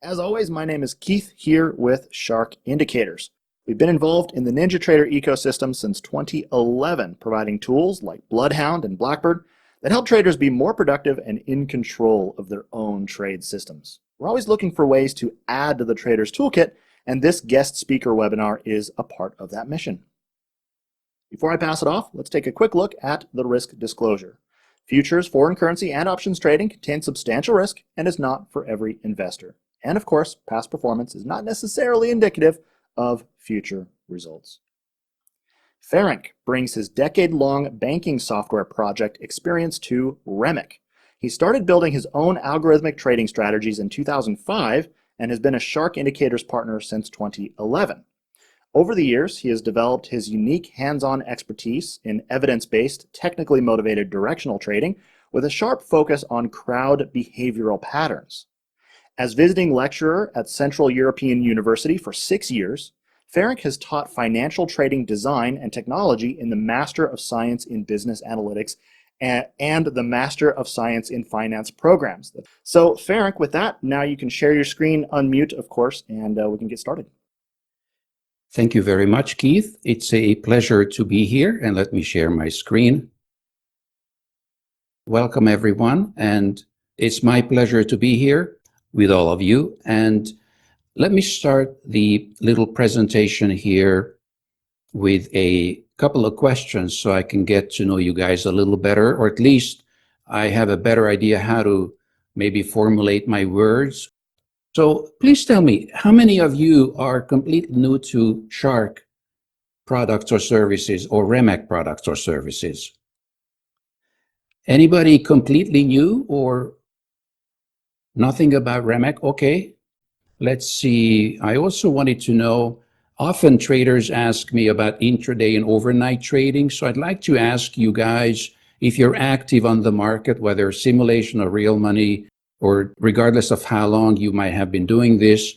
As always, my name is Keith here with Shark Indicators. We've been involved in the NinjaTrader ecosystem since 2011, providing tools like Bloodhound and Blackbird that help traders be more productive and in control of their own trade systems. We're always looking for ways to add to the trader's toolkit, and this guest speaker webinar is a part of that mission. Before I pass it off, let's take a quick look at the risk disclosure. Futures, foreign currency, and options trading contain substantial risk and is not for every investor. And of course, past performance is not necessarily indicative of future results. Ferenc brings his decade-long banking software project experience to Remic. He started building his own algorithmic trading strategies in 2005 and has been a Shark Indicators partner since 2011. Over the years, he has developed his unique hands-on expertise in evidence-based, technically motivated directional trading with a sharp focus on crowd behavioral patterns. As visiting lecturer at Central European University for 6 years, Ferenc has taught financial trading design and technology in the Master of Science in Business Analytics and the Master of Science in Finance programs. So Ferenc, with that, now you can share your screen, unmute, of course, and we can get started. Thank you very much, Keith. It's a pleasure to be here, and let me share my screen. Welcome, everyone, and it's my pleasure to be here with all of you. And let me start the little presentation here with a couple of questions so I can get to know you guys a little better, or at least I have a better idea how to maybe formulate my words. So please tell me, how many of you are completely new to Shark products or services or Remic products or services? Anybody completely new or nothing about Remic? Okay, let's see. I also wanted to know, often traders ask me about intraday and overnight trading. So I'd like to ask you guys, if you're active on the market, whether simulation or real money, or regardless of how long you might have been doing this,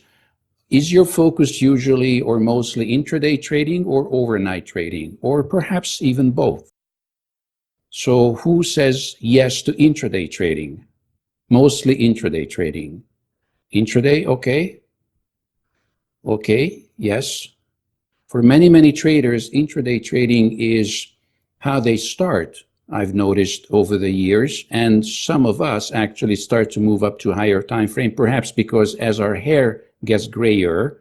is your focus usually or mostly intraday trading or overnight trading, or perhaps even both? So who says yes to intraday trading? Mostly intraday trading. Intraday, okay. Okay, yes. For many, many traders, intraday trading is how they start, I've noticed over the years, and some of us actually start to move up to higher time frame, perhaps because as our hair gets grayer,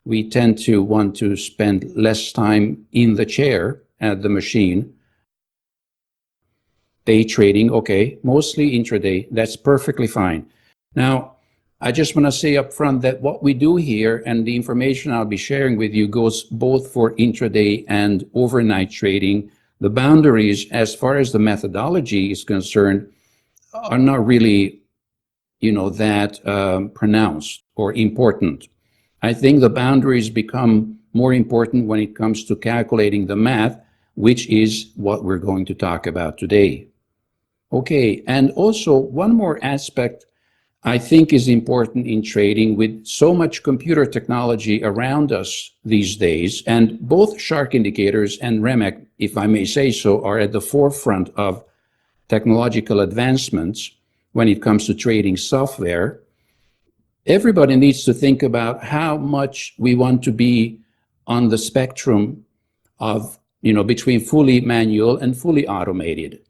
we tend to want to spend less time in the chair at the machine. Day trading, okay, mostly intraday, that's perfectly fine. Now, I just want to say up front that what we do here and the information I'll be sharing with you goes both for intraday and overnight trading. The boundaries, as far as the methodology is concerned, are not really, that pronounced or important. I think the boundaries become more important when it comes to calculating the math, which is what we're going to talk about today. Okay, and also one more aspect I think is important in trading with so much computer technology around us these days, and both Shark Indicators and Remic, if I may say so, are at the forefront of technological advancements when it comes to trading software. Everybody needs to think about how much we want to be on the spectrum of, between fully manual and fully automated.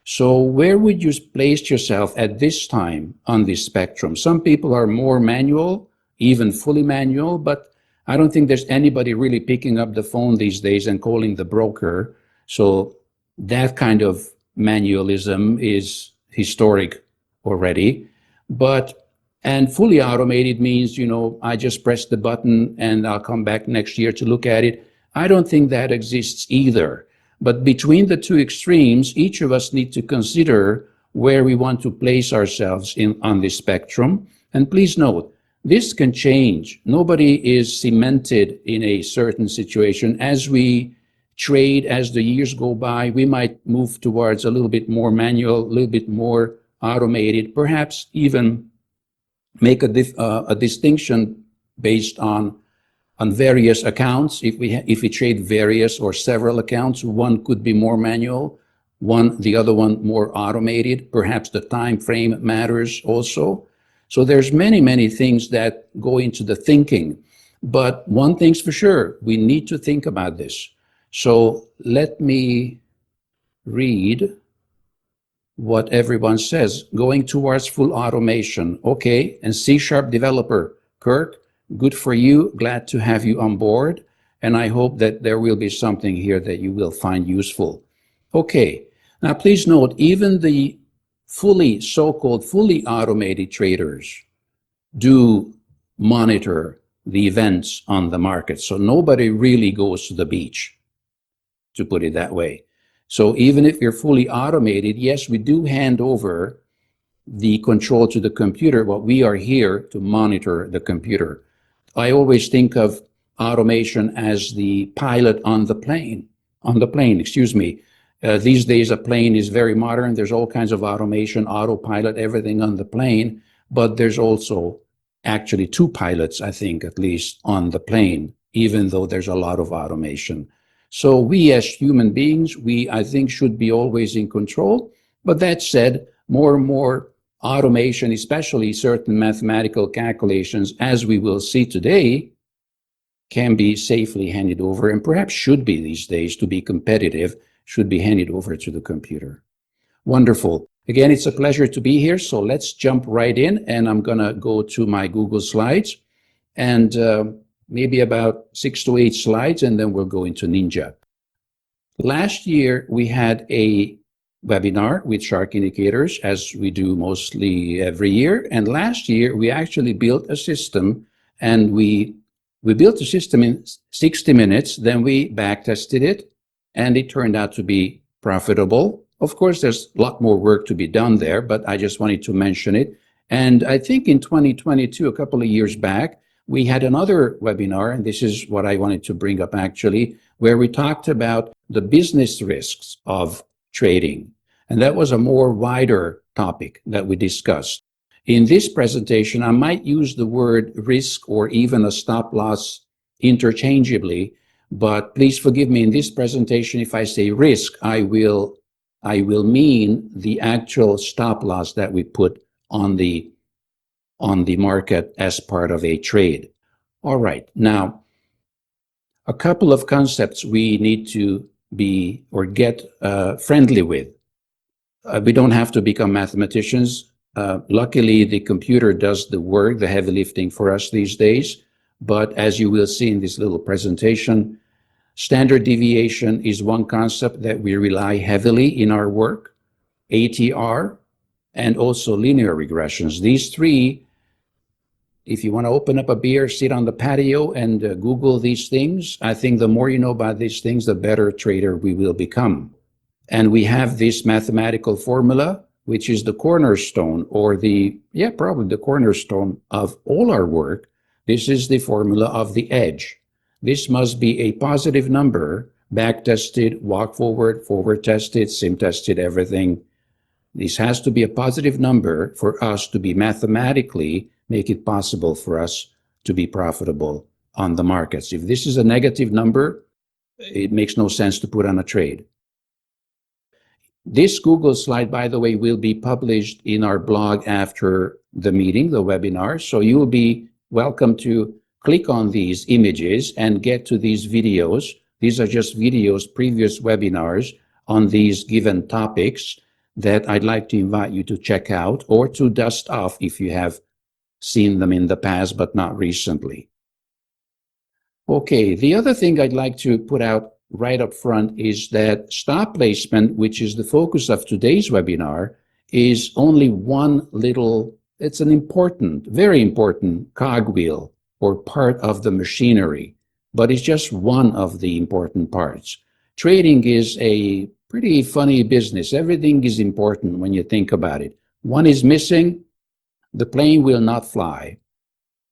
So where would you place yourself at this time on this spectrum? Some people are more manual, even fully manual, but I don't think there's anybody really picking up the phone these days and calling the broker. So that kind of manualism is historic already. And fully automated means, I just press the button and I'll come back next year to look at it. I don't think that exists either. But between the two extremes, each of us need to consider where we want to place ourselves on this spectrum. And please note, this can change. Nobody is cemented in a certain situation. As we trade, as the years go by, we might move towards a little bit more manual, a little bit more automated, perhaps even make a distinction based on various accounts. If we trade various or several accounts, one could be more manual, the other one more automated. Perhaps the time frame matters also. So there's many things that go into the thinking. But one thing's for sure, we need to think about this. So let me read what everyone says. Going towards full automation. Okay, and C# developer, Kirk, good for you. Glad to have you on board. And I hope that there will be something here that you will find useful. Okay, now please note, even the so-called fully automated traders do monitor the events on the market. So nobody really goes to the beach, to put it that way. So even if you're fully automated, yes, we do hand over the control to the computer, but we are here to monitor the computer. I always think of automation as the pilot on the plane, excuse me. These days, a plane is very modern. There's all kinds of automation, autopilot, everything on the plane, but there's also actually two pilots, I think, at least on the plane, even though there's a lot of automation. So we as human beings, I think, should be always in control. But that said, more and more automation, especially certain mathematical calculations, as we will see today, can be safely handed over, and perhaps should be these days, to be competitive, should be handed over to the computer. Wonderful. Again, it's a pleasure to be here. So let's jump right in, and I'm going to go to my Google Slides, and maybe about 6 to 8 slides, and then we'll go into Ninja. Last year, we had a webinar with Shark Indicators, as we do mostly every year. And last year, we actually built a system, and we built a system in 60 minutes. Then we back tested it, and it turned out to be profitable. Of course, there's a lot more work to be done there, but I just wanted to mention it. And I think in 2022, a couple of years back, we had another webinar, and this is what I wanted to bring up actually, where we talked about the business risks of trading. And that was a more wider topic that we discussed. In this presentation, I might use the word risk or even a stop loss interchangeably, but please forgive me in this presentation if I say risk, I will mean the actual stop loss that we put on the market as part of a trade. All right, now, a couple of concepts we need to be or get friendly with. We don't have to become mathematicians. Luckily, the computer does the work, the heavy lifting for us these days. But as you will see in this little presentation, standard deviation is one concept that we rely heavily in our work, ATR, and also linear regressions. These three, if you want to open up a beer, sit on the patio and Google these things, I think the more you know about these things, the better trader we will become. And we have this mathematical formula, which is the cornerstone or probably the cornerstone of all our work. This is the formula of the edge. This must be a positive number, back tested, walk forward, forward tested, sim tested, everything. This has to be a positive number for us to be mathematically make it possible for us to be profitable on the markets. If this is a negative number, it makes no sense to put on a trade. This Google slide, by the way, will be published in our blog after the meeting, the webinar. So you will be welcome to click on these images and get to these videos. These are just videos, previous webinars on these given topics that I'd like to invite you to check out or to dust off if you have seen them in the past, but not recently. Okay, the other thing I'd like to put out right up front is that stop placement, which is the focus of today's webinar, is only one little, it's an important, very important cogwheel or part of the machinery, but it's just one of the important parts. Trading is a pretty funny business. Everything is important when you think about it. One is missing, the plane will not fly.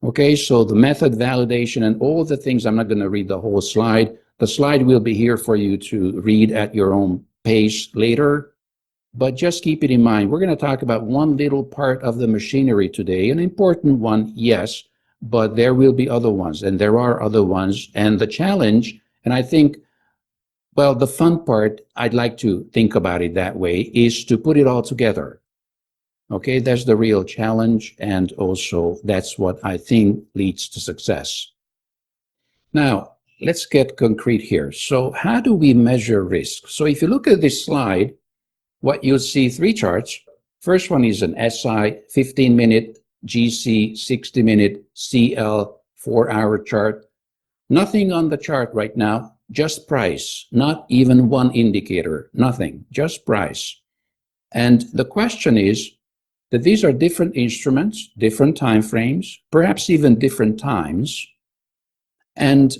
Okay, so the method validation and all the things, I'm not going to read the whole slide. The slide will be here for you to read at your own pace later. But just keep it in mind, we're going to talk about one little part of the machinery today, an important one, yes, but there will be other ones, and there are other ones. And the challenge, and I think, well, the fun part, I'd like to think about it that way, is to put it all together. Okay, that's the real challenge, and also that's what I think leads to success. Now, let's get concrete here. So how do we measure risk? So if you look at this slide, what you'll see, three charts. First one is an SI 15-minute, GC 60-minute, CL 4-hour chart. Nothing on the chart right now, just price, not even one indicator, nothing, just price. And the question is that these are different instruments, different time frames, perhaps even different times, and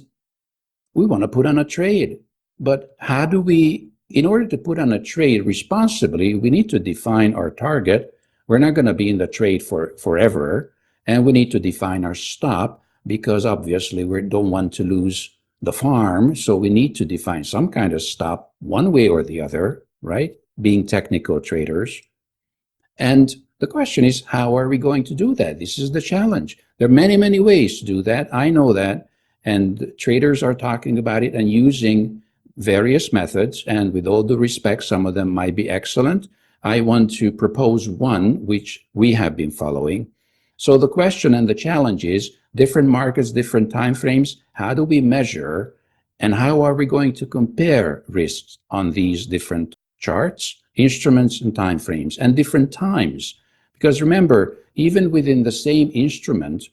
we want to put on a trade. But how do we, in order to put on a trade responsibly, we need to define our target. We're not going to be in the trade for forever, and we need to define our stop, because obviously we don't want to lose the farm. So we need to define some kind of stop one way or the other, right? Being technical traders. And the question is, how are we going to do that? This is the challenge. There are many, many ways to do that. I know that. And traders are talking about it and using various methods. And with all due respect, some of them might be excellent. I want to propose one which we have been following. So the question and the challenge is different markets, different time frames. How do we measure, and how are we going to compare risks on these different charts, instruments, and time frames, and different times? Because remember, even within the same instrument,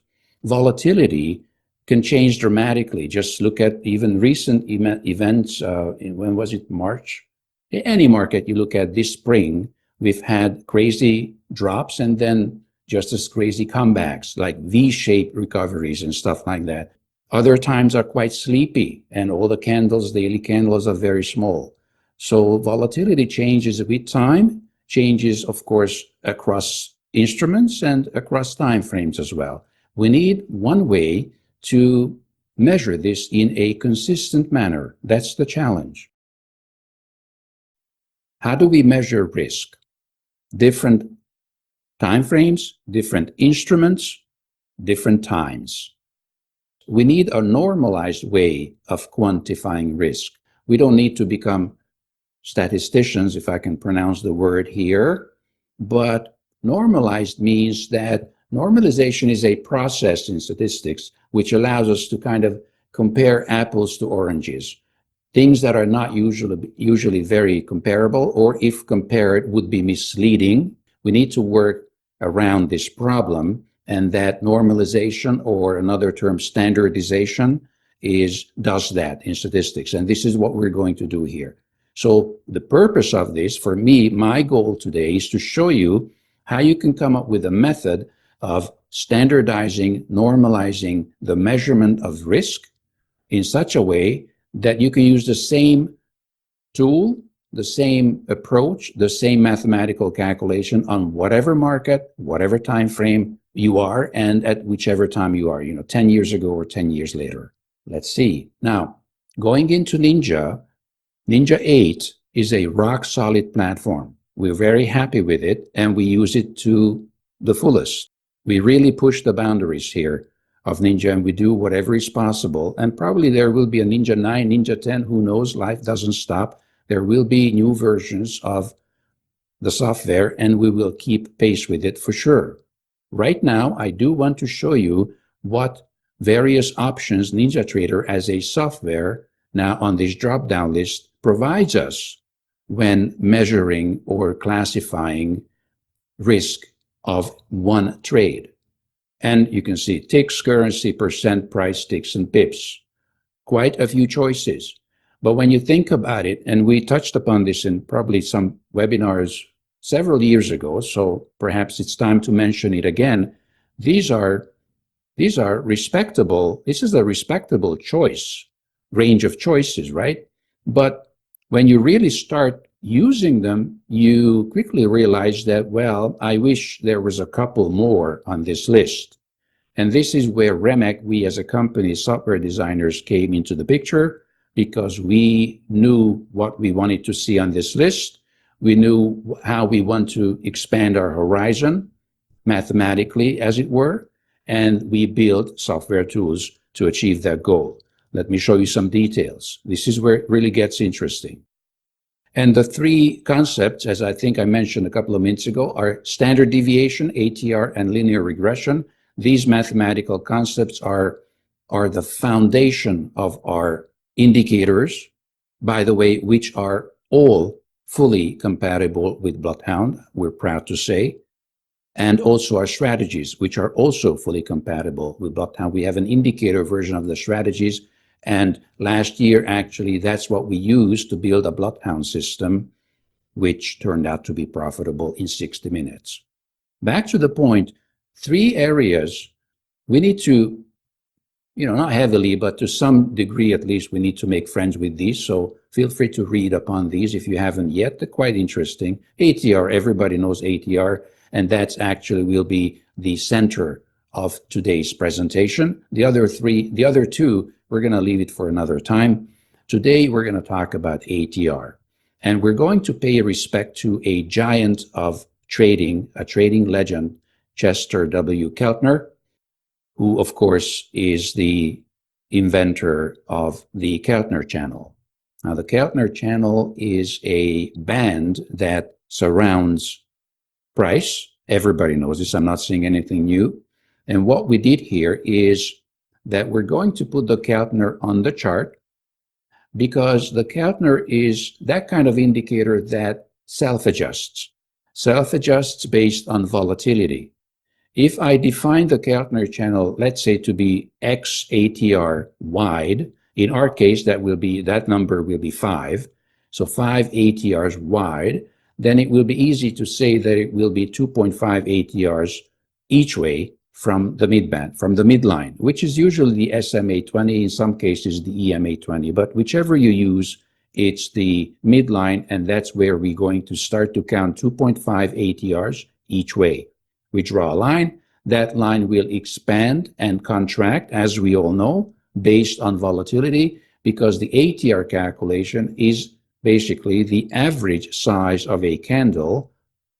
volatility can change dramatically. Just look at even recent events. When was it? March? Any market you look at this spring, we've had crazy drops and then just as crazy comebacks, like V-shaped recoveries and stuff like that. Other times are quite sleepy, and all the candles, daily candles, are very small. So volatility changes with time, changes, of course, across instruments and across time frames as well. We need one way to measure this in a consistent manner. That's the challenge. How do we measure risk? Different time frames, different instruments, different times. We need a normalized way of quantifying risk. We don't need to become statisticians, if I can pronounce the word here, but normalized means that normalization is a process in statistics which allows us to kind of compare apples to oranges. Things that are not usually very comparable, or if compared would be misleading. We need to work around this problem, and that normalization, or another term, standardization, does that in statistics. And this is what we're going to do here. So the purpose of this, for me, my goal today is to show you how you can come up with a method of standardizing, normalizing the measurement of risk in such a way that you can use the same tool, the same approach, the same mathematical calculation on whatever market, whatever time frame you are, and at whichever time you are, 10 years ago or 10 years later. Let's see. Now, going into Ninja 8 is a rock solid platform. We're very happy with it, and we use it to the fullest. We really push the boundaries here of Ninja, and we do whatever is possible. And probably there will be a Ninja 9, Ninja 10, who knows, life doesn't stop. There will be new versions of the software, and we will keep pace with it for sure. Right now, I do want to show you what various options NinjaTrader as a software now on this drop-down list provides us when measuring or classifying risk of one trade. And you can see ticks, currency, percent, price, ticks, and pips. Quite a few choices. But when you think about it, and we touched upon this in probably some webinars several years ago, so perhaps it's time to mention it again, these are respectable. This is a respectable range of choices, right? But when you really start using them, you quickly realize that, well, I wish there was a couple more on this list. And this is where REMEC, we as a company, software designers, came into the picture, because we knew what we wanted to see on this list. We knew how we want to expand our horizon, mathematically, as it were. and we build software tools to achieve that goal. Let me show you some details. This is where it really gets interesting. And the three concepts, as I think I mentioned a couple of minutes ago, are standard deviation, ATR, and linear regression. These mathematical concepts are the foundation of our indicators, by the way, which are all fully compatible with Bloodhound, we're proud to say, and also our strategies, which are also fully compatible with Bloodhound. We have an indicator version of the strategies, and last year, actually, that's what we used to build a Bloodhound system, which turned out to be profitable in 60 minutes. Back to the point, three areas we need to, not heavily, but to some degree at least, we need to make friends with these. So feel free to read upon these if you haven't yet. They're quite interesting. ATR, everybody knows ATR, and that's actually will be the center of today's presentation. The other two, we're going to leave it for another time. Today, we're going to talk about ATR, and we're going to pay respect to a giant of trading, a trading legend, Chester W. Keltner, who, of course, is the inventor of the Keltner Channel. Now, the Keltner Channel is a band that surrounds price. Everybody knows this. I'm not saying anything new. And what we did here is that we're going to put the Keltner on the chart because the Keltner is that kind of indicator that self-adjusts based on volatility. If I define the Keltner channel, let's say to be X ATR wide, in our case, that number will be 5. So 5 ATRs wide, then it will be easy to say that it will be 2.5 ATRs each way from the midband, from the midline, which is usually the SMA 20, in some cases the EMA 20, but whichever you use, it's the midline, and that's where we're going to start to count 2.5 ATRs each way. We draw a line. That line will expand and contract, as we all know, based on volatility, because the ATR calculation is basically the average size of a candle,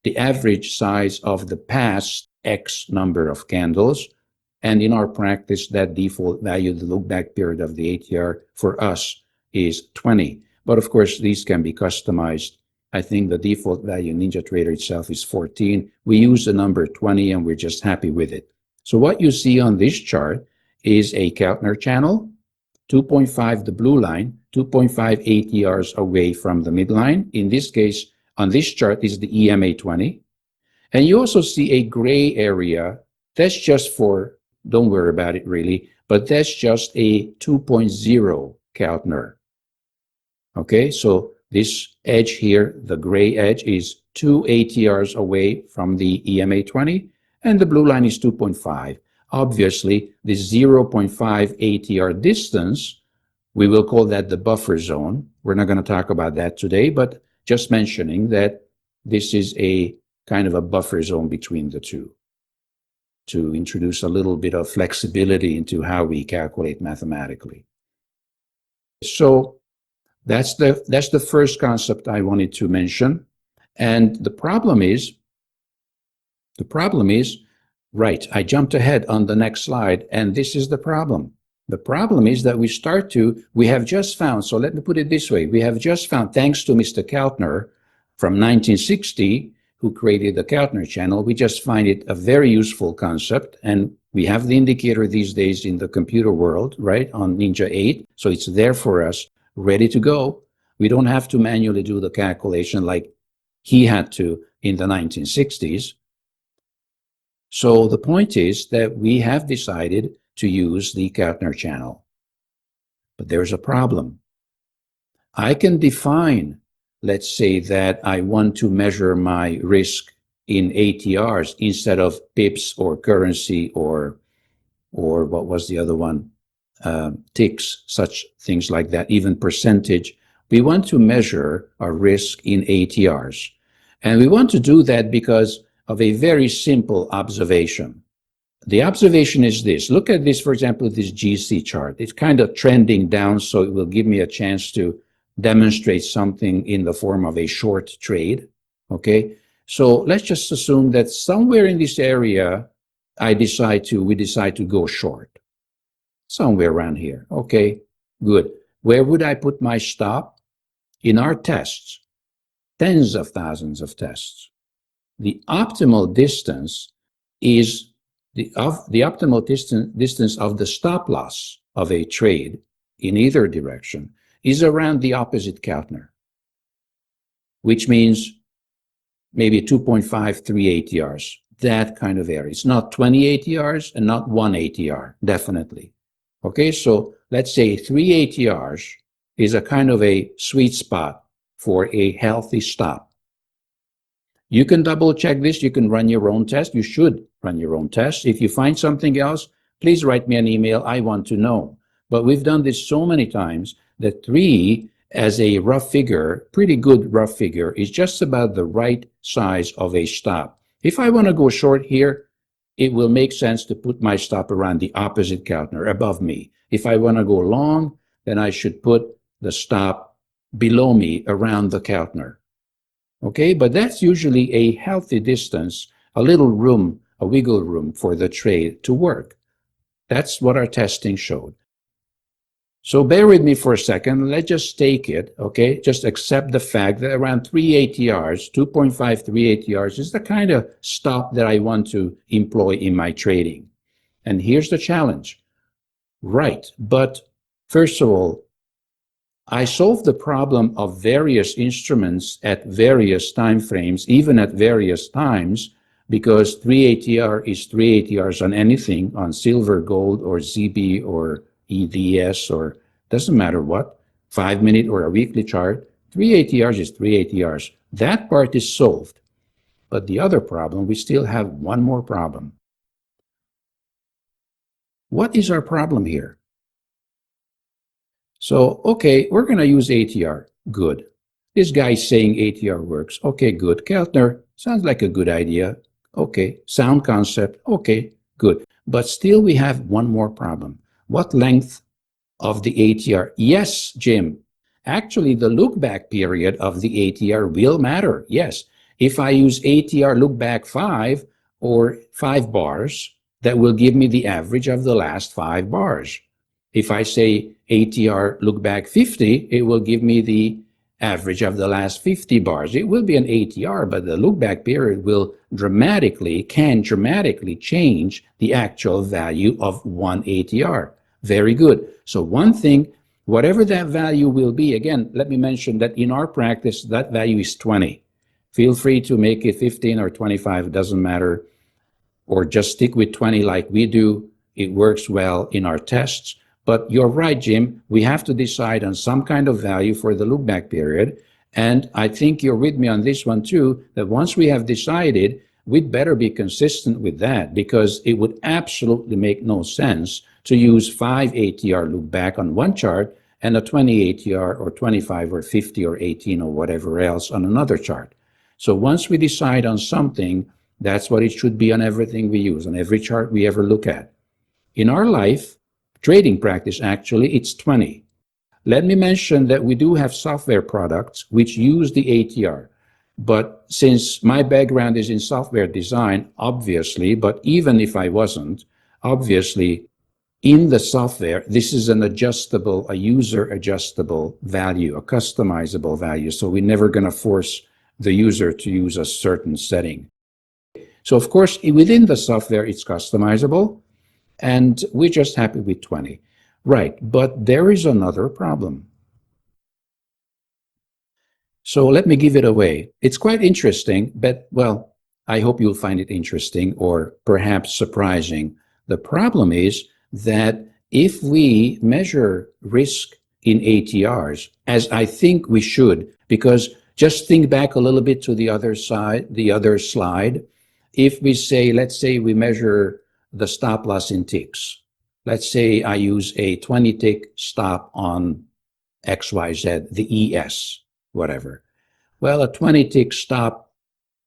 the average size of the past X number of candles. And in our practice, that default value, the look back period of the ATR for us is 20. But of course, these can be customized. I think the default value in NinjaTrader itself is 14. We use the number 20 and we're just happy with it. So what you see on this chart is a Keltner channel, 2.5 the blue line, 2.5 ATRs away from the midline. In this case, on this chart is the EMA 20. And you also see a gray area. That's just for, don't worry about it really, but that's just a 2.0 Keltner. Okay, so this edge here, the gray edge, is 2 ATRs away from the EMA 20, and the blue line is 2.5. Obviously, this 0.5 ATR distance, we will call that the buffer zone. We're not going to talk about that today, but just mentioning that this is a kind of a buffer zone between the two to introduce a little bit of flexibility into how we calculate mathematically. So that's the first concept I wanted to mention. And the problem is, right, I jumped ahead on the next slide, and this is the problem. The problem is that we have just found, so let me put it this way, we have just found, thanks to Mr. Keltner from 1960, who created the Keltner channel, we just find it a very useful concept, and we have the indicator these days in the computer world, right, on Ninja 8, so it's there for us, ready to go. We don't have to manually do the calculation like he had to in the 1960s. So the point is that we have decided to use the Keltner channel. But there's a problem. I can define, let's say that I want to measure my risk in ATRs instead of pips or currency or what was the other one? Ticks, such things like that, even percentage. We want to measure our risk in ATRs. And we want to do that because of a very simple observation. The observation is this. Look at this, for example, this GC chart. It's kind of trending down, so it will give me a chance to demonstrate something in the form of a short trade. Okay, so let's just assume that somewhere in this area, we decide to go short. Somewhere around here. Okay, good. Where would I put my stop? In our tests, tens of thousands of tests. The optimal distance is the optimal distance of the stop loss of a trade in either direction is around the opposite Keltner, which means maybe 2.5, 3 ATRs, that kind of area. It's not 20 ATRs and not 1 ATR, definitely. Okay, so let's say 3 ATRs is a kind of a sweet spot for a healthy stop. You can double check this. You can run your own test. You should run your own test. If you find something else, please write me an email. I want to know. But we've done this so many times that 3 as a rough figure, pretty good rough figure, is just about the right size of a stop. If I want to go short here, it will make sense to put my stop around the opposite Keltner, above me. If I want to go long, then I should put the stop below me around the Keltner. Okay, but that's usually a healthy distance, a little room, a wiggle room for the trade to work. That's what our testing showed. So bear with me for a second. Let's just take it, okay? Just accept the fact that around 3 ATRs, 2.5, 3 ATRs is the kind of stop that I want to employ in my trading. And here's the challenge. Right, but first of all, I solved the problem of various instruments at various time frames, even at various times, because 3 ATR is 3 ATRs on anything, on silver, gold, or ZB, or EDS, or doesn't matter what, 5-minute or a weekly chart. 3 ATRs is 3 ATRs. That part is solved. But the other problem, we still have one more problem. What is our problem here? So, okay, we're going to use ATR. Good. This guy's saying ATR works. Okay, good. Keltner, sounds like a good idea. Okay, sound concept. Okay, good. But still we have one more problem. What length of the ATR? Yes, Jim. Actually, the look back period of the ATR will matter. Yes. If I use ATR look back 5 or 5 bars, that will give me the average of the last 5 bars. If I say ATR look back 50, it will give me the average of the last 50 bars. It will be an ATR, but the look back period will can dramatically change the actual value of one ATR. Very good. So one thing, whatever that value will be, again, let me mention that in our practice, that value is 20. Feel free to make it 15 or 25, it doesn't matter, or just stick with 20 like we do. It works well in our tests. But you're right, Jim, we have to decide on some kind of value for the look back period. And I think you're with me on this one too, that once we have decided, we'd better be consistent with that, because it would absolutely make no sense to use 5 ATR look back on one chart and a 20 ATR or 25 or 50 or 18 or whatever else on another chart. So once we decide on something, that's what it should be on everything we use, on every chart we ever look at. In our life, trading practice, actually, it's 20. Let me mention that we do have software products which use the ATR. But since my background is in software design, obviously, but even if I wasn't, obviously, in the software, this is an adjustable, a user adjustable value, a customizable value. So we're never going to force the user to use a certain setting. So of course, within the software, it's customizable, and we're just happy with 20. Right, but there is another problem. So let me give it away. It's quite interesting, but, well, I hope you'll find it interesting or perhaps surprising. The problem is that if we measure risk in ATRs, as I think we should, because just think back a little bit to the other side, the other slide. If we say, let's say we measure the stop loss in ticks. Let's say I use a 20 tick stop on XYZ, the ES, whatever. Well, a 20 tick stop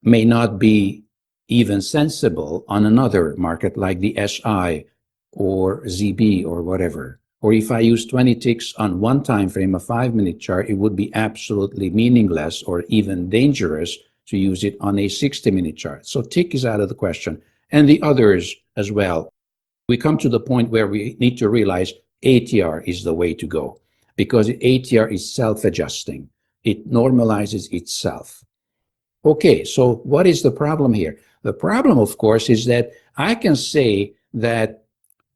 may not be even sensible on another market like the SI or ZB or whatever. Or if I use 20 ticks on one time frame, a 5-minute chart, it would be absolutely meaningless or even dangerous to use it on a 60-minute chart. So tick is out of the question. And the others as well. We come to the point where we need to realize ATR is the way to go, because ATR is self-adjusting. It normalizes itself. Okay, so what is the problem here? The problem, of course, is that I can say that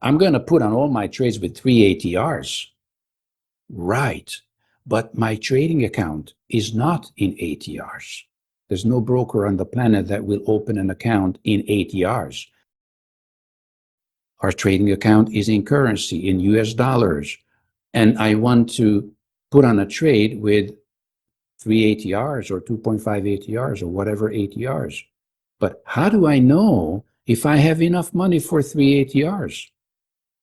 I'm going to put on all my trades with 3 ATRs. Right, but my trading account is not in ATRs. There's no broker on the planet that will open an account in ATRs. Our trading account is in currency, in US dollars, and I want to put on a trade with 3 ATRs or 2.5 ATRs or whatever ATRs. But how do I know if I have enough money for 3 ATRs?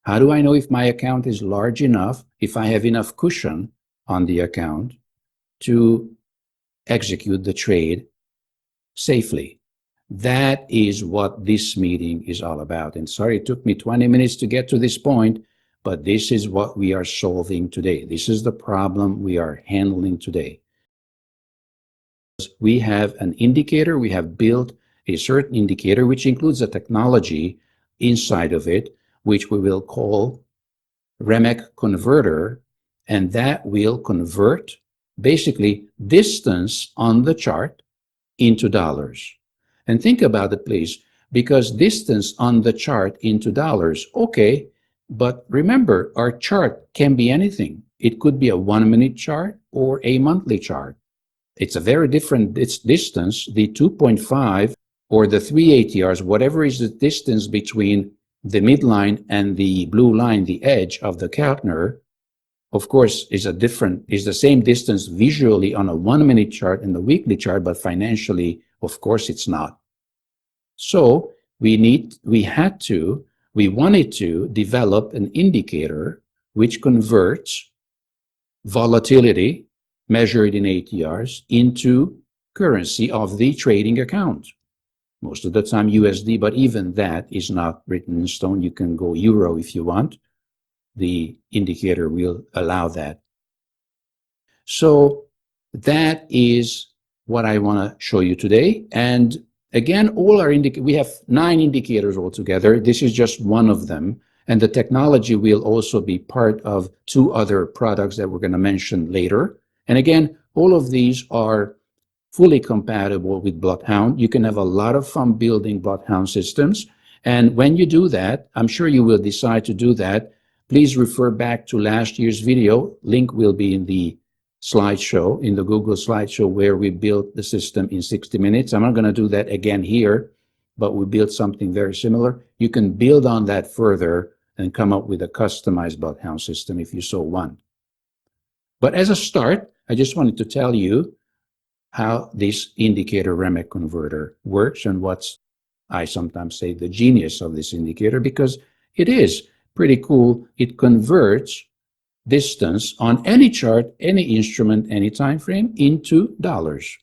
How do I know if my account is large enough, if I have enough cushion on the account to execute the trade safely? That is what this meeting is all about. And sorry, it took me 20 minutes to get to this point, but this is what we are solving today. This is the problem we are handling today. We have an indicator, we have built a certain indicator, which includes a technology inside of it, which we will call Remek converter, and that will convert basically distance on the chart into dollars. And think about it, please, because distance on the chart into dollars, okay, but remember, our chart can be anything. It could be a 1-minute chart or a monthly chart. It's a very different distance, the 2.5 or the 3 ATRs, whatever is the distance between the midline and the blue line, the edge of the Keltner, of course, is the same distance visually on a 1-minute chart and the weekly chart, but financially, of course, it's not. So we wanted to develop an indicator which converts volatility measured in ATRs into currency of the trading account. Most of the time USD, but even that is not written in stone. You can go euro if you want. The indicator will allow that. So that is what I want to show you today. And again, we have 9 indicators altogether. This is just one of them. And the technology will also be part of 2 other products that we're going to mention later. And again, all of these are fully compatible with Bloodhound. You can have a lot of fun building Bloodhound systems. And when you do that, I'm sure you will decide to do that. Please refer back to last year's video. Link will be in the slideshow, in the Google slideshow, where we built the system in 60 minutes. I'm not going to do that again here, but we built something very similar. You can build on that further and come up with a customized Bloodhound system if you so want. But as a start, I just wanted to tell you how this indicator Remek converter works and what's, I sometimes say, the genius of this indicator, because it is pretty cool. It converts distance on any chart, any instrument, any time frame into dollars.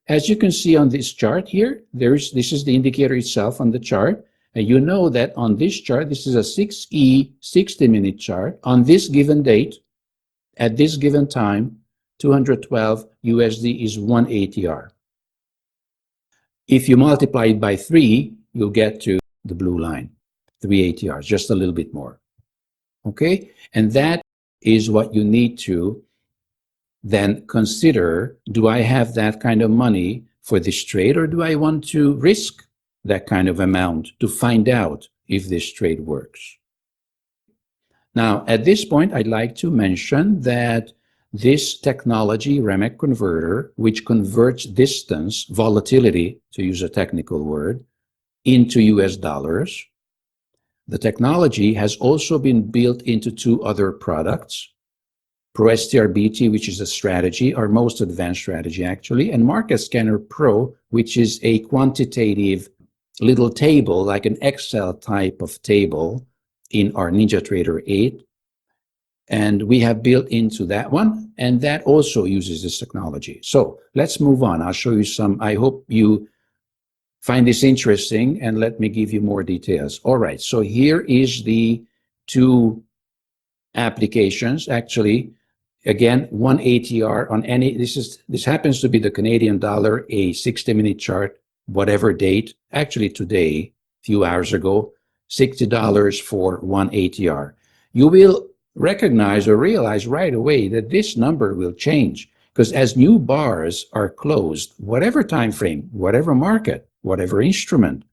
As you can see on this chart here, this is the indicator itself on the chart. And you know that on this chart, this is a 6E 60-minute chart. On this given date, at this given time, 212 USD is 1 ATR. If you multiply it by 3, you'll get to the blue line, 3 ATRs, just a little bit more. Okay? And that is what you need to then consider. Do I have that kind of money for this trade, or do I want to risk that kind of amount to find out if this trade works? Now, at this point, I'd like to mention that this technology, Remek converter, which converts distance, volatility, to use a technical word, into US dollars, the technology has also been built into 2 other products, PRO STR BT, which is a strategy, our most advanced strategy actually, and Market Scanner Pro, which is a quantitative little table, like an Excel type of table in our NinjaTrader 8. And we have built into that one, and that also uses this technology. So let's move on. I'll show you some. I hope you find this interesting, and let me give you more details. All right, so here is the 2 applications. Actually, again, 1 ATR on any, this happens to be the Canadian dollar, a 60-minute chart, whatever date, actually today, a few hours ago, $60 for one ATR. You will recognize or realize right away that this number will change, because as new bars are closed, whatever time frame, whatever market, whatever instrument,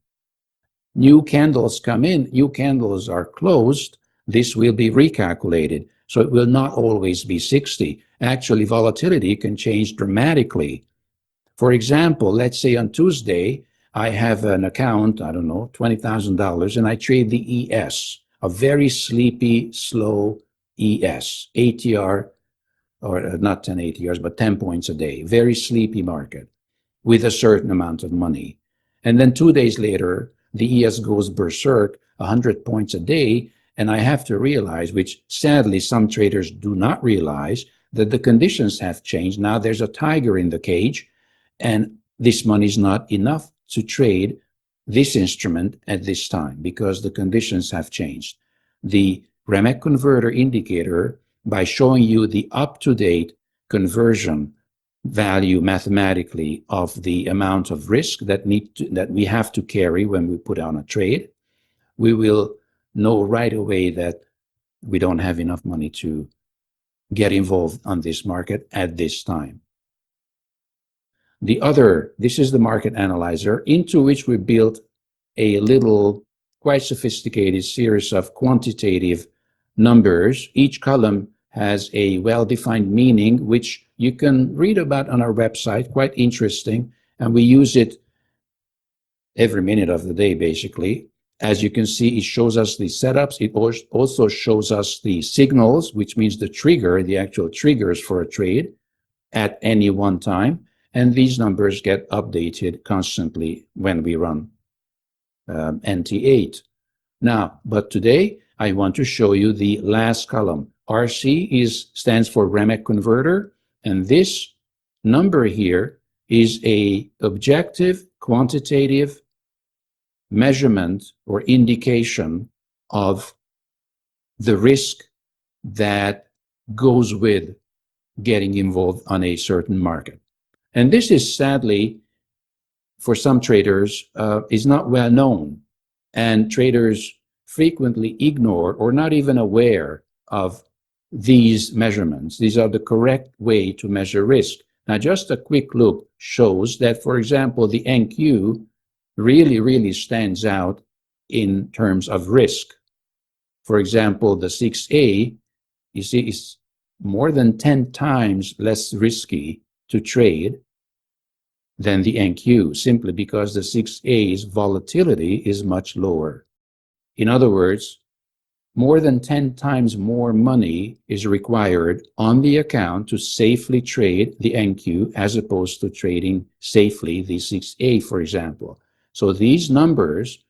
new candles come in, new candles are closed, this will be recalculated. So it will not always be 60. Actually, volatility can change dramatically. For example, let's say on Tuesday, I have an account, I don't know, $20,000, and I trade the ES, a very sleepy, slow ES, ATR, or not 10 ATRs, but 10 points a day, very sleepy market with a certain amount of money. And then 2 days later, the ES goes berserk, 100 points a day, and I have to realize, which sadly some traders do not realize, that the conditions have changed. Now there's a tiger in the cage, and this money is not enough to trade this instrument at this time because the conditions have changed. The Remek converter indicator, by showing you the up-to-date conversion value mathematically of the amount of risk that we have to carry when we put on a trade, we will know right away that we don't have enough money to get involved on this market at this time. This is the market analyzer into which we built a little, quite sophisticated series of quantitative numbers. Each column has a well-defined meaning, which you can read about on our website, quite interesting. And we use it every minute of the day, basically. As you can see, it shows us the setups. It also shows us the signals, which means the trigger, the actual triggers for a trade at any one time. And these numbers get updated constantly when we run NT8. Now, but today I want to show you the last column. RC stands for Remek converter, and this number here is a objective quantitative measurement or indication of the risk that goes with getting involved on a certain market. And this is sadly, for some traders, is not well known, and traders frequently ignore or not even aware of these measurements. These are the correct way to measure risk. Now, just a quick look shows that, for example, the NQ really stands out in terms of risk. For example, the 6A, you see, is more than 10 times less risky to trade than the NQ, simply because the 6A's volatility is much lower. In other words, more than 10 times more money is required on the account to safely trade the NQ as opposed to trading safely the 6A, for example. So these numbers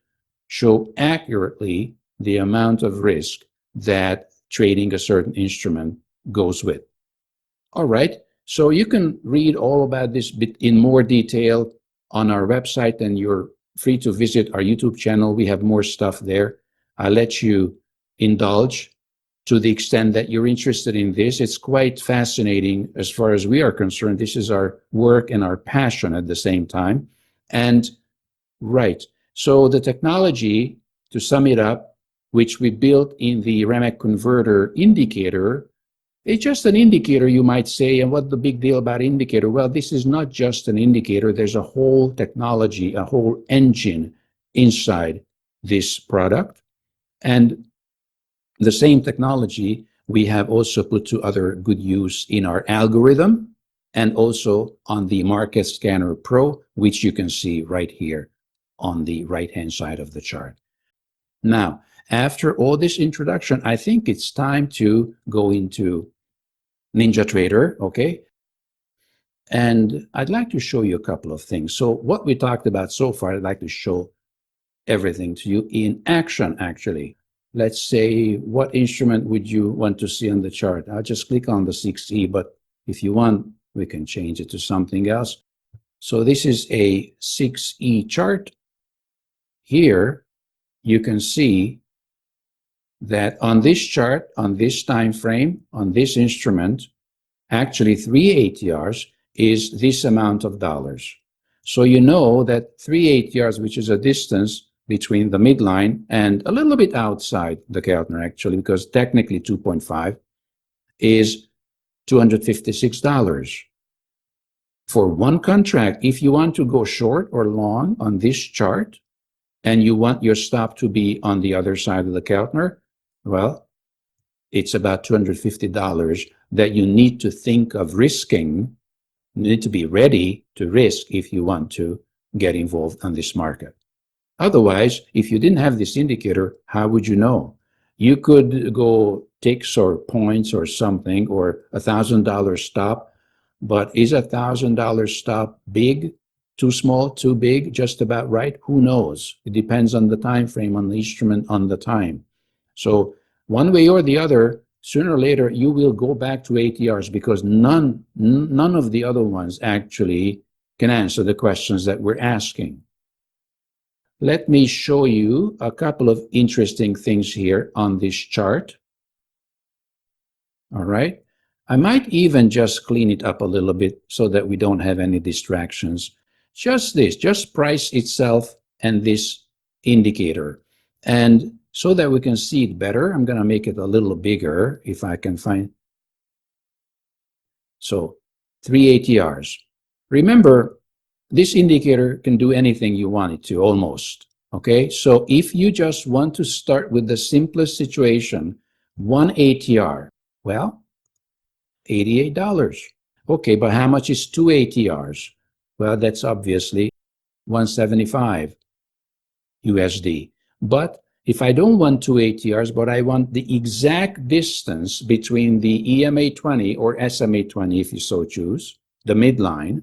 show accurately the amount of risk that trading a certain instrument goes with. All right, so you can read all about this bit in more detail on our website, and you're free to visit our YouTube channel. We have more stuff there. I'll let you indulge to the extent that you're interested in this. It's quite fascinating as far as we are concerned. This is our work and our passion at the same time. And right, so the technology, to sum it up, which we built in the Remek converter indicator, it's just an indicator, you might say. And what's the big deal about indicator? Well, this is not just an indicator. There's a whole technology, a whole engine inside this product. And the same technology we have also put to other good use in our algorithm and also on the Market Scanner Pro, which you can see right here on the right-hand side of the chart. Now, after all this introduction, I think it's time to go into NinjaTrader, okay? And I'd like to show you a couple of things. So what we talked about so far, I'd like to show everything to you in action, actually. Let's say, what instrument would you want to see on the chart? I'll just click on the 6E, but if you want, we can change it to something else. So this is a 6E chart. Here, you can see that on this chart, on this time frame, on this instrument, actually 3 ATRs is this amount of dollars. So you know that 3 ATRs, which is a distance between the midline and a little bit outside the Keltner actually, because technically 2.5 is $256. For one contract, if you want to go short or long on this chart, and you want your stop to be on the other side of the Keltner, well, it's about $250 that you need to think of risking. You need to be ready to risk if you want to get involved on this market. Otherwise, if you didn't have this indicator, how would you know? You could go ticks or points or something, or $1,000 stop, but is $1,000 stop big, too small, too big, just about right? Who knows? It depends on the time frame, on the instrument, on the time. So one way or the other, sooner or later, you will go back to ATRs, because none of the other ones actually can answer the questions that we're asking. Let me show you a couple of interesting things here on this chart. All right. I might even just clean it up a little bit so that we don't have any distractions. Just this, just price itself and this indicator. And so that we can see it better, I'm going to make it a little bigger if I can find. So 3 ATRs. Remember, this indicator can do anything you want it to, almost. Okay, so if you just want to start with the simplest situation, 1 ATR, well, $88. Okay, but how much is 2 ATRs? Well, that's obviously 175 USD. But if I don't want 2 ATRs, but I want the exact distance between the EMA 20 or SMA 20, if you so choose, the midline,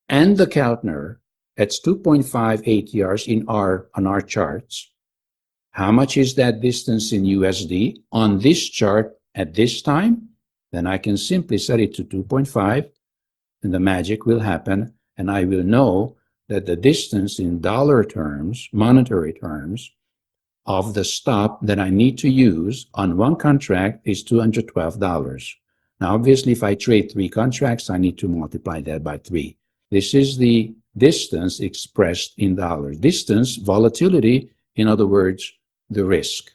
and the Keltner, that's 2.5 ATRs on our charts. How much is that distance in USD on this chart at this time? Then I can simply set it to 2.5, and the magic will happen, and I will know that the distance in dollar terms, monetary terms, of the stop that I need to use on one contract is $212. Now, obviously, if I trade 3 contracts, I need to multiply that by 3. This is the distance expressed in dollars. Distance, volatility, in other words, the risk.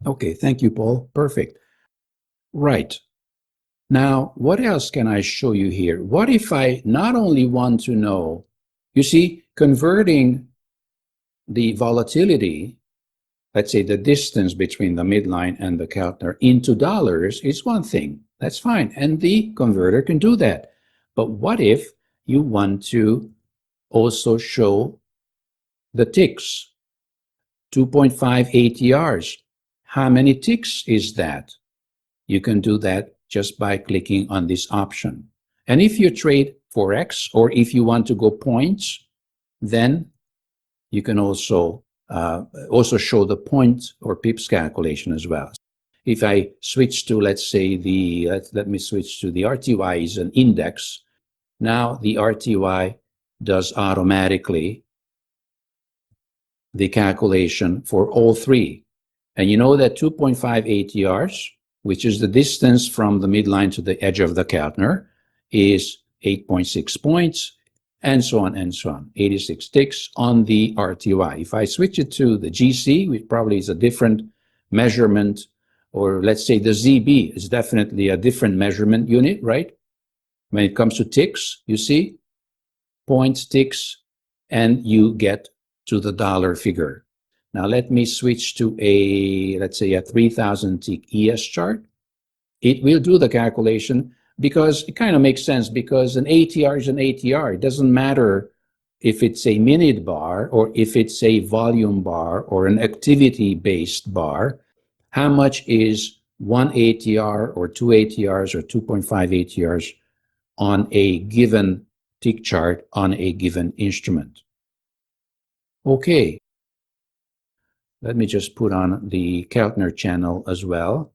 Okay, thank you, Paul. Perfect. Right. Now, what else can I show you here? What if I not only want to know, you see, converting the volatility, let's say the distance between the midline and the Keltner, into dollars is one thing. That's fine. And the converter can do that. But what if you want to also show the ticks? 2.5 ATRs. How many ticks is that? You can do that just by clicking on this option. And if you trade Forex, or if you want to go points, then you can also show the points or pips calculation as well. If I switch to, let's say, let me switch to the RTY is an index. Now the RTY does automatically the calculation for all 3. And you know that 2.5 ATRs, which is the distance from the midline to the edge of the Keltner, is 8.6 points, and so on and so on. 86 ticks on the RTY. If I switch it to the GC, which probably is a different measurement, or let's say the ZB is definitely a different measurement unit, right? When it comes to ticks, you see, points, ticks, and you get to the dollar figure. Now let me switch to let's say a 3000 tick ES chart. It will do the calculation, because it kind of makes sense, because an ATR is an ATR. It doesn't matter if it's a minute bar or if it's a volume bar or an activity-based bar. How much is 1 ATR or 2 ATRs or 2.5 ATRs on a given tick chart on a given instrument? Okay. Let me just put on the Keltner channel as well.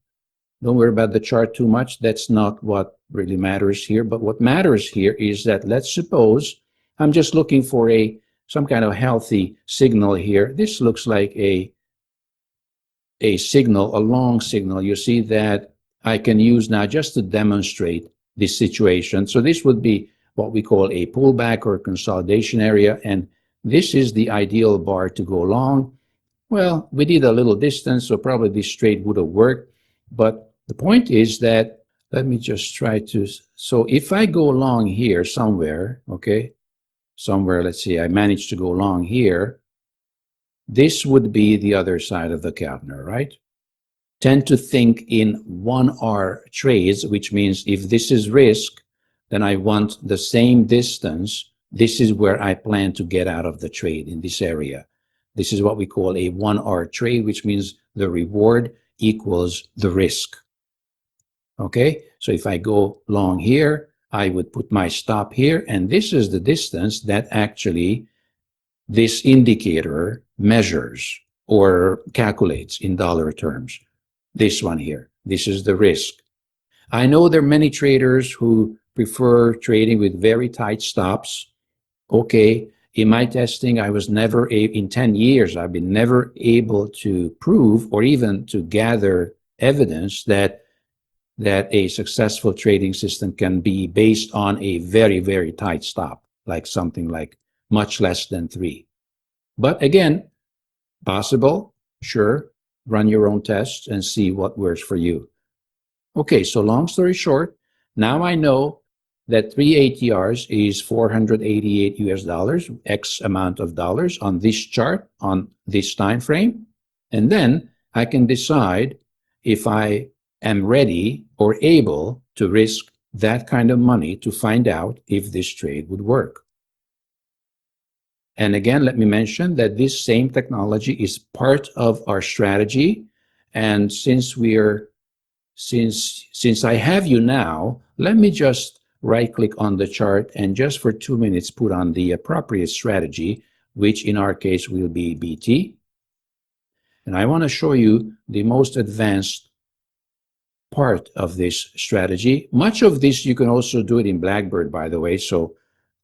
Don't worry about the chart too much. That's not what really matters here. But what matters here is that, let's suppose I'm just looking for some kind of healthy signal here. This looks like a signal, a long signal. You see that I can use now just to demonstrate this situation. So this would be what we call a pullback or consolidation area, and this is the ideal bar to go long. Well, we did a little distance, so probably this trade would have worked, but the point is that, let me just try to, so if I go long here somewhere, okay, somewhere, let's see, I managed to go long here, this would be the other side of the Keltner, right? Tend to think in 1R trades, which means if this is risk, then I want the same distance. This is where I plan to get out of the trade in this area. This is what we call a 1R trade, which means the reward equals the risk. Okay, so if I go long here, I would put my stop here, and this is the distance that actually this indicator measures or calculates in dollar terms. This one here, this is the risk. I know there are many traders who prefer trading with very tight stops. Okay, in my testing, I was never, in 10 years, I've been never able to prove or even to gather evidence that a successful trading system can be based on a very, very tight stop, like something like much less than 3. But again, possible, sure, run your own tests and see what works for you. Okay, so long story short, now I know that 3 ATRs is 488 US dollars, X amount of dollars on this chart, on this time frame. And then I can decide if I am ready or able to risk that kind of money to find out if this trade would work. And again, let me mention that this same technology is part of our strategy. And since I have you now, let me just right-click on the chart and just for 2 minutes put on the appropriate strategy, which in our case will be BT. And I want to show you the most advanced part of this strategy. Much of this you can also do it in Blackbird, by the way. So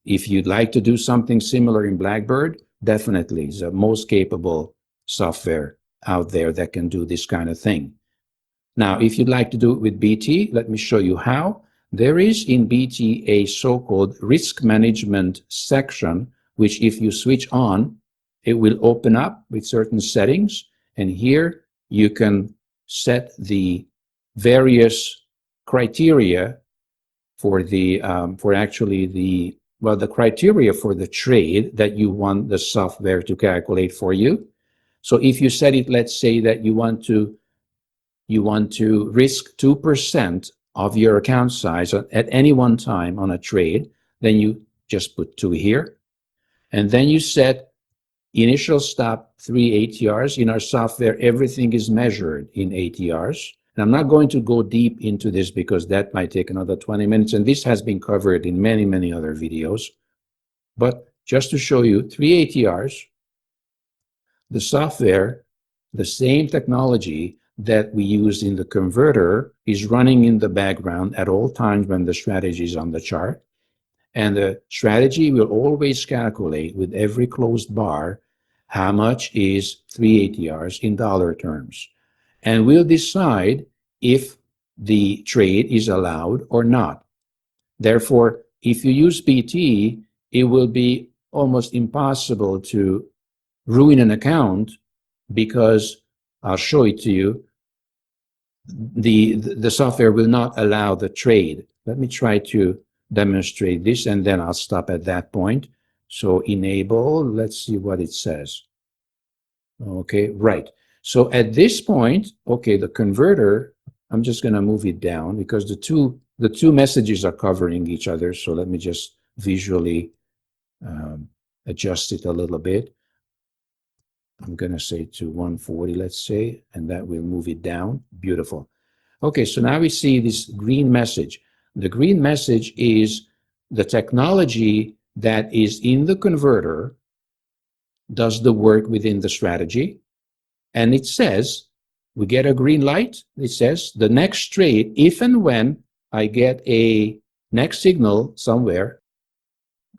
if you'd like to do something similar in Blackbird, definitely is the most capable software out there that can do this kind of thing. Now, if you'd like to do it with BT, let me show you how. There is in BT a so-called risk management section, which if you switch on, it will open up with certain settings. And here you can set the various criteria for the, the criteria for the trade that you want the software to calculate for you. So if you set it, let's say that you want to risk 2% of your account size at any one time on a trade, then you just put 2 here. And then you set initial stop 3 ATRs. In our software, everything is measured in ATRs. And I'm not going to go deep into this because that might take another 20 minutes. And this has been covered in many, many other videos. But just to show you, 3 ATRs, the software, the same technology that we use in the converter is running in the background at all times when the strategy is on the chart. And the strategy will always calculate with every closed bar how much is 3 ATRs in dollar terms. And we'll decide if the trade is allowed or not. Therefore, if you use BT, it will be almost impossible to ruin an account because I'll show it to you. The software will not allow the trade. Let me try to demonstrate this and then I'll stop at that point. So enable, let's see what it says. Okay, right. So at this point, okay, the converter, I'm just going to move it down because the two messages are covering each other. So let me just visually adjust it a little bit. I'm going to say to 140, let's say, and that will move it down. Beautiful. Okay, so now we see this green message. The green message is the technology that is in the converter does the work within the strategy. And it says, we get a green light. It says the next trade, if and when I get a next signal somewhere,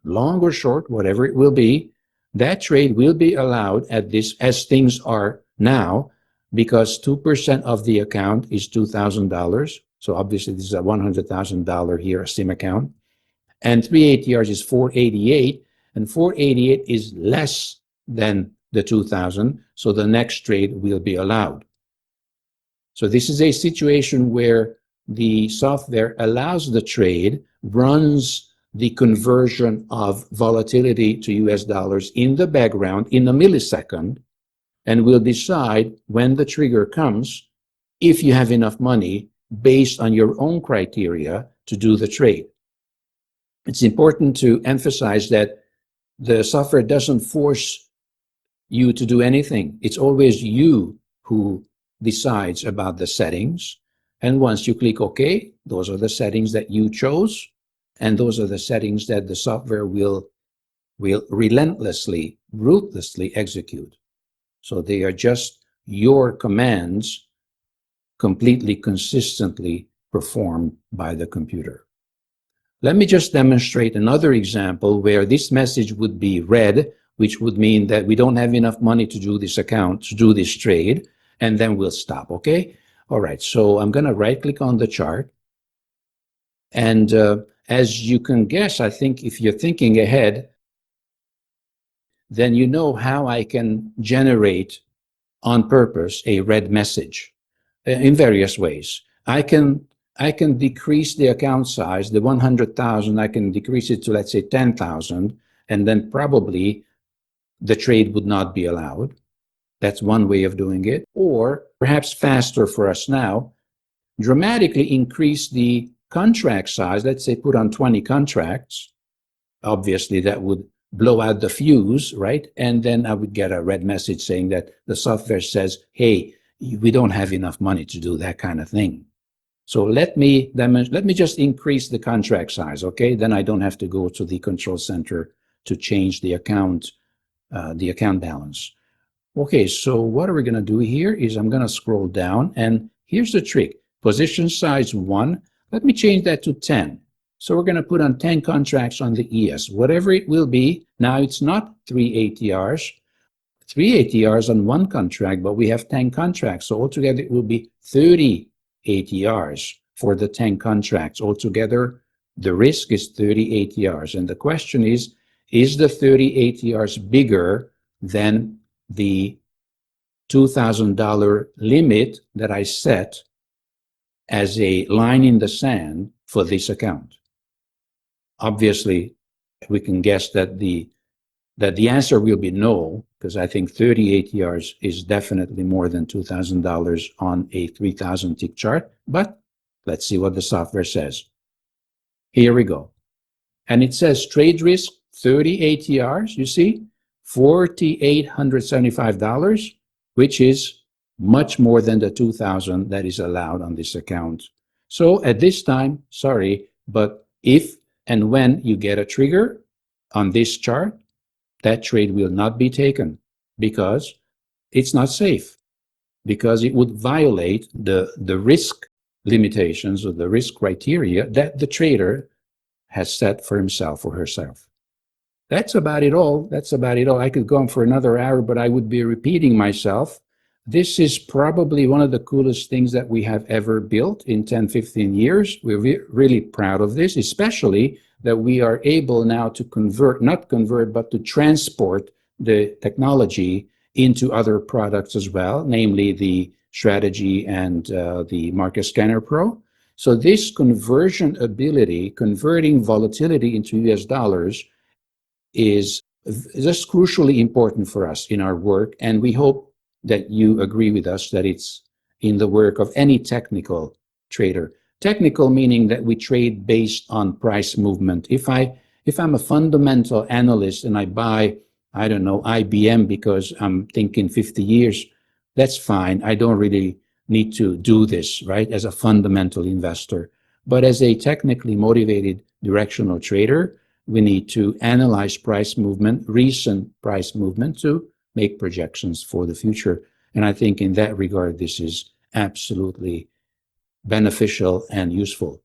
long or short, whatever it will be, that trade will be allowed at this, as things are now, because 2% of the account is $2,000. So obviously this is a $100,000 here, a sim account. And 3 ATRs is 488, and 488 is less than the 2,000, so the next trade will be allowed. So this is a situation where the software allows the trade, runs the conversion of volatility to US dollars in the background in a millisecond, and will decide when the trigger comes, if you have enough money based on your own criteria to do the trade. It's important to emphasize that the software doesn't force you to do anything. It's always you who decides about the settings. And once you click OK, those are the settings that you chose. And those are the settings that the software will relentlessly, ruthlessly execute. So they are just your commands completely consistently performed by the computer. Let me just demonstrate another example where this message would be red, which would mean that we don't have enough money to do this account, to do this trade, and then we'll stop, okay? All right, so I'm gonna right-click on the chart. And as you can guess, I think if you're thinking ahead, then you know how I can generate on purpose a red message in various ways. I can decrease the account size, the 100,000, I can decrease it to, let's say, 10,000, and then probably the trade would not be allowed. That's one way of doing it. Or perhaps faster for us now, dramatically increase the contract size. Let's say put on 20 contracts. Obviously, that would blow out the fuse, right? And then I would get a red message saying that the software says, hey, we don't have enough money to do that kind of thing. So let me just increase the contract size, okay? Then I don't have to go to the control center to change the account balance. Okay, so what are we gonna do here is I'm gonna scroll down, and here's the trick. Position size 1, let me change that to 10. So we're gonna put on 10 contracts on the ES, whatever it will be. Now it's not 3 ATRs, 3 ATRs on one contract, but we have 10 contracts. So altogether it will be 30 ATRs for the 10 contracts. Altogether, the risk is 30 ATRs. And the question is the 30 ATRs bigger than the $2,000 limit that I set as a line in the sand for this account? Obviously, we can guess that the answer will be no, because I think 30 ATRs is definitely more than $2,000 on a 3,000 tick chart. But let's see what the software says. Here we go. And it says trade risk 30 ATRs, you see, $4,875, which is much more than the 2,000 that is allowed on this account. So at this time, sorry, but if and when you get a trigger on this chart, that trade will not be taken because it's not safe, because it would violate the risk limitations or the risk criteria that the trader has set for himself or herself. That's about it all. That's about it all. I could go on for another hour, but I would be repeating myself. This is probably one of the coolest things that we have ever built in 10, 15 years. We're really proud of this, especially that we are able now to not convert, but to transport the technology into other products as well, namely the strategy and the Market Scanner Pro. So this conversion ability, converting volatility into US dollars, is just crucially important for us in our work. And we hope that you agree with us that it's in the work of any technical trader. Technical meaning that we trade based on price movement. If I'm a fundamental analyst and I buy, I don't know, IBM because I'm thinking 50 years, that's fine. I don't really need to do this, right, as a fundamental investor. But as a technically motivated directional trader, we need to analyze price movement, recent price movement, to make projections for the future. And I think in that regard, this is absolutely beneficial and useful.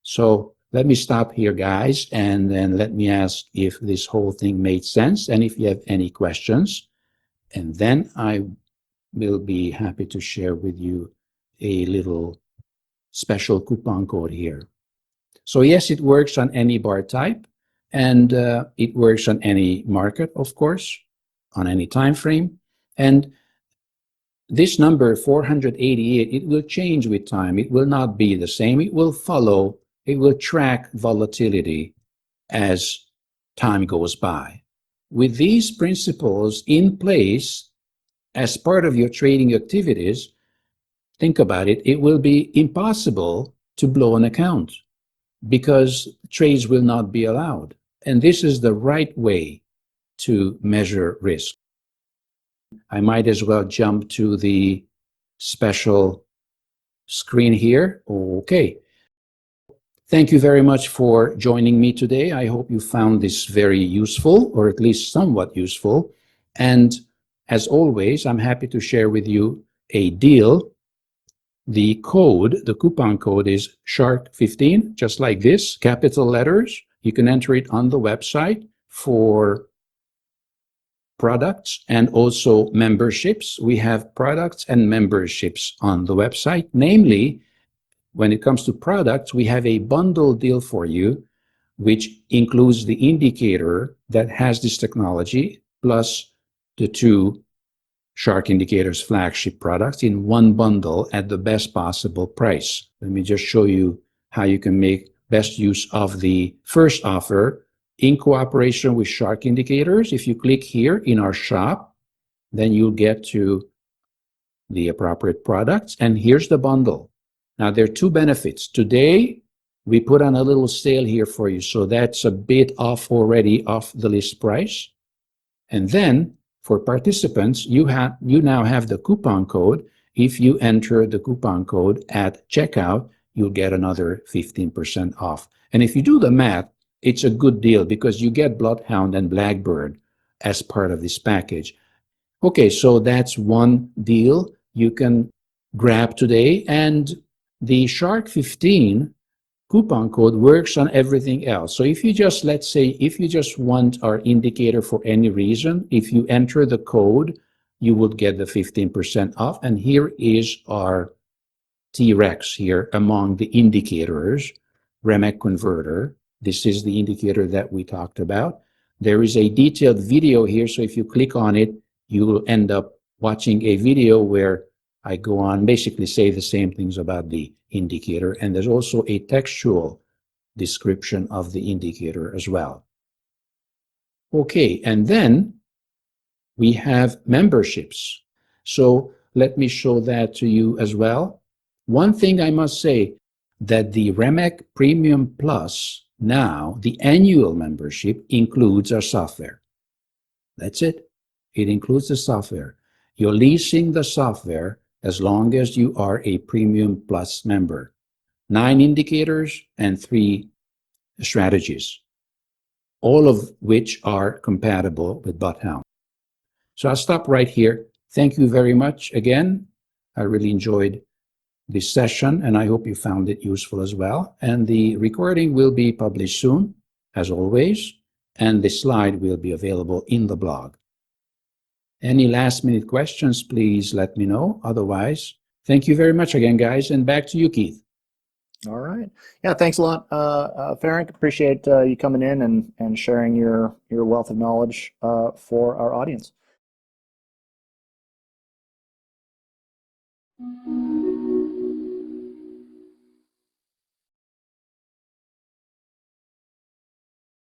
So let me stop here, guys, and then let me ask if this whole thing made sense and if you have any questions. And then I will be happy to share with you a little special coupon code here. So yes, it works on any bar type, and it works on any market, of course, on any time frame. And this number 488, it will change with time. It will not be the same. It will follow, it will track volatility as time goes by. With these principles in place as part of your trading activities, think about it, it will be impossible to blow an account because trades will not be allowed. And this is the right way to measure risk. I might as well jump to the special screen here. Okay. Thank you very much for joining me today. I hope you found this very useful, or at least somewhat useful. And as always, I'm happy to share with you a deal. The code, the coupon code is SHARK15, just like this, capital letters. You can enter it on the website for products and also memberships. We have products and memberships on the website. Namely, when it comes to products, we have a bundle deal for you, which includes the indicator that has this technology, plus the two Shark Indicators flagship products in one bundle at the best possible price. Let me just show you how you can make best use of the first offer in cooperation with Shark Indicators. If you click here in our shop, then you'll get to the appropriate products. And here's the bundle. Now, there are two benefits. Today, we put on a little sale here for you. So that's a bit off already off the list price. And then for participants, you now have the coupon code. If you enter the coupon code at checkout, you'll get another 15% off. And if you do the math, it's a good deal because you get Bloodhound and Blackbird as part of this package. Okay, so that's one deal you can grab today. And the Shark 15 coupon code works on everything else. So if you just, let's say, if you just want our indicator for any reason, if you enter the code, you would get the 15% off. And here is our T-Rex here among the indicators, REMEC converter. This is the indicator that we talked about. There is a detailed video here. So if you click on it, you will end up watching a video where I go on, basically say the same things about the indicator. And there's also a textual description of the indicator as well. Okay, and then we have memberships. So let me show that to you as well. One thing I must say, that the REMEC Premium Plus, now the annual membership includes our software. That's it. It includes the software. You're leasing the software as long as you are a Premium Plus member. 9 indicators and 3 strategies, all of which are compatible with Bloodhound. So I'll stop right here. Thank you very much again. I really enjoyed this session, and I hope you found it useful as well. And the recording will be published soon, as always, and the slide will be available in the blog. Any last-minute questions, please let me know. Otherwise, thank you very much again, guys, and back to you, Keith. All right. Yeah, thanks a lot, Ferenc. Appreciate you coming in and sharing your wealth of knowledge for our audience.